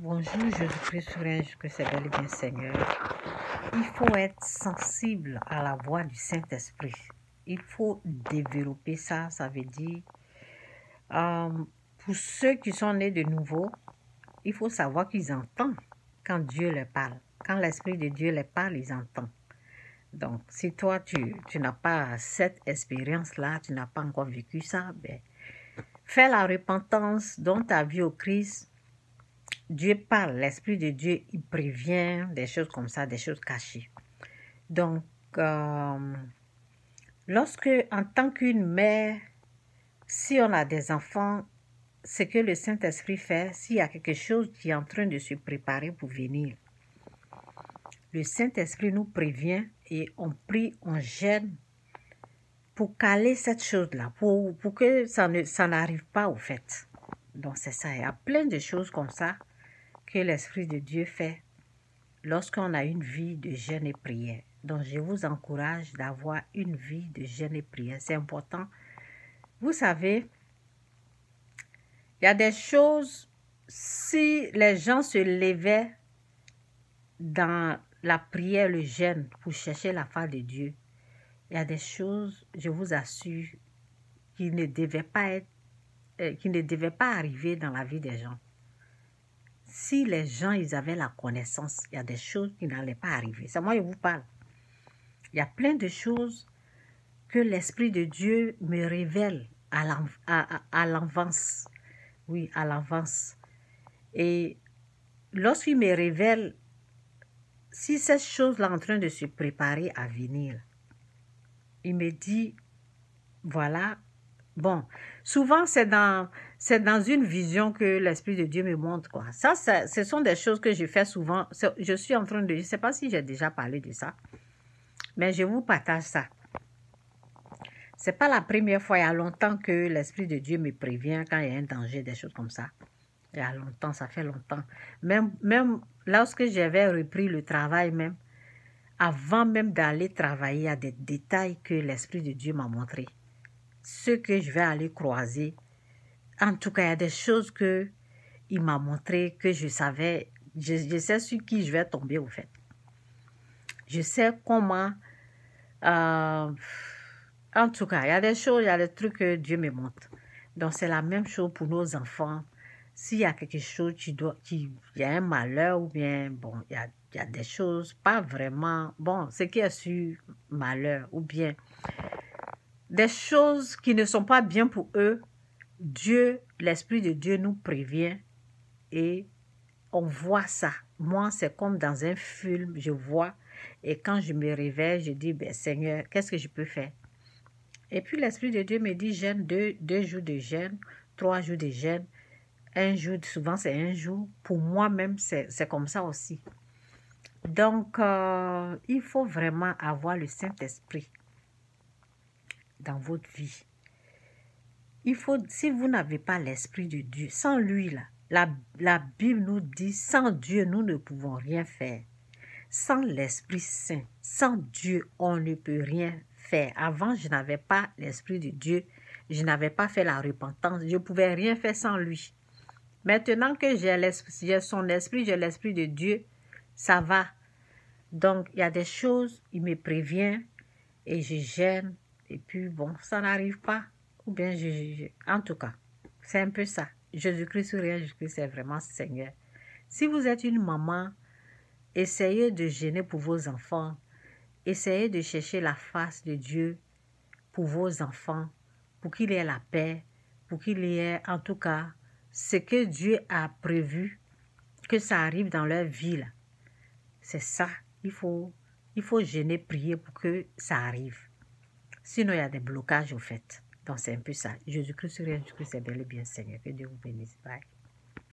Bonjour, Jésus-Christ, Jésus-Christ, c'est bel et bien Seigneur. Il faut être sensible à la voix du Saint-Esprit. Il faut développer ça, ça veut dire, pour ceux qui sont nés de nouveau, il faut savoir qu'ils entendent quand Dieu leur parle. Quand l'Esprit de Dieu les parle, ils entendent. Donc, si toi, tu n'as pas cette expérience-là, tu n'as pas encore vécu ça, ben, fais la repentance, donne ta vie au Christ. Dieu parle, l'Esprit de Dieu, il prévient des choses comme ça, des choses cachées. Donc, lorsque, en tant qu'une mère, si on a des enfants, ce que le Saint-Esprit fait, s'il y a quelque chose qui est en train de se préparer pour venir, le Saint-Esprit nous prévient et on prie, on gêne pour caler cette chose-là, pour que ça n'arrive pas au fait. Donc, c'est ça. Il y a plein de choses comme ça que l'Esprit de Dieu fait lorsqu'on a une vie de jeûne et prière. Donc, je vous encourage d'avoir une vie de jeûne et prière. C'est important. Vous savez, il y a des choses, si les gens se levaient dans la prière, le jeûne, pour chercher la face de Dieu, il y a des choses, je vous assure, qui ne devaient pas arriver dans la vie des gens. Si les gens, ils avaient la connaissance, il y a des choses qui n'allaient pas arriver. C'est moi qui vous parle. Il y a plein de choses que l'Esprit de Dieu me révèle à l'avance. Oui, à l'avance. Et lorsqu'il me révèle, si cette chose-là est en train de se préparer à venir, il me dit, voilà, bon, souvent c'est dans une vision que l'Esprit de Dieu me montre, quoi. Ça, ce sont des choses que je fais souvent. Je suis en train de, je ne sais pas si j'ai déjà parlé de ça, mais je vous partage ça. C'est pas la première fois, il y a longtemps que l'Esprit de Dieu me prévient quand il y a un danger, des choses comme ça. Il y a longtemps, ça fait longtemps. Même lorsque j'avais repris le travail même, avant même d'aller travailler, il y a des détails que l'Esprit de Dieu m'a montré. Ce que je vais aller croiser. En tout cas, il y a des choses que il m'a montré que je savais, je sais sur qui je vais tomber au fait. Je sais comment... en tout cas, il y a des choses, il y a des trucs que Dieu me montre. Donc, c'est la même chose pour nos enfants. S'il y a quelque chose, il y a un malheur ou bien, bon, il y a des choses pas vraiment, bon, ce qui est sur malheur ou bien des choses qui ne sont pas bien pour eux, Dieu, l'Esprit de Dieu nous prévient et on voit ça. Moi, c'est comme dans un film, je vois. Et quand je me réveille, je dis, ben, Seigneur, qu'est-ce que je peux faire? Et puis l'Esprit de Dieu me dit, jeûne, deux jours de jeûne, 3 jours de jeûne, un jour, souvent c'est un jour. Pour moi-même, c'est comme ça aussi. Donc, il faut vraiment avoir le Saint-Esprit dans votre vie. Il faut, si vous n'avez pas l'Esprit de Dieu, sans lui, là, la Bible nous dit, sans Dieu, nous ne pouvons rien faire. Sans l'Esprit Saint, sans Dieu, on ne peut rien faire. Avant, je n'avais pas l'Esprit de Dieu. Je n'avais pas fait la repentance. Je ne pouvais rien faire sans lui. Maintenant que j'ai son esprit, j'ai l'Esprit de Dieu, ça va. Donc, il y a des choses, il me prévient et je gêne. Et puis, bon, ça n'arrive pas. Ou bien, en tout cas, c'est un peu ça. Jésus-Christ ou rien, Jésus-Christ, c'est vraiment Seigneur. Si vous êtes une maman, essayez de gêner pour vos enfants. Essayez de chercher la face de Dieu pour vos enfants, pour qu'il ait la paix, pour qu'il ait, en tout cas, ce que Dieu a prévu, que ça arrive dans leur vie. C'est ça. Il faut gêner, prier pour que ça arrive. Sinon, il y a des blocages au fait. Donc, c'est un peu ça. Jésus-Christ, Jésus-Christ, c'est bel et bien Seigneur. Que Dieu vous bénisse. Bye.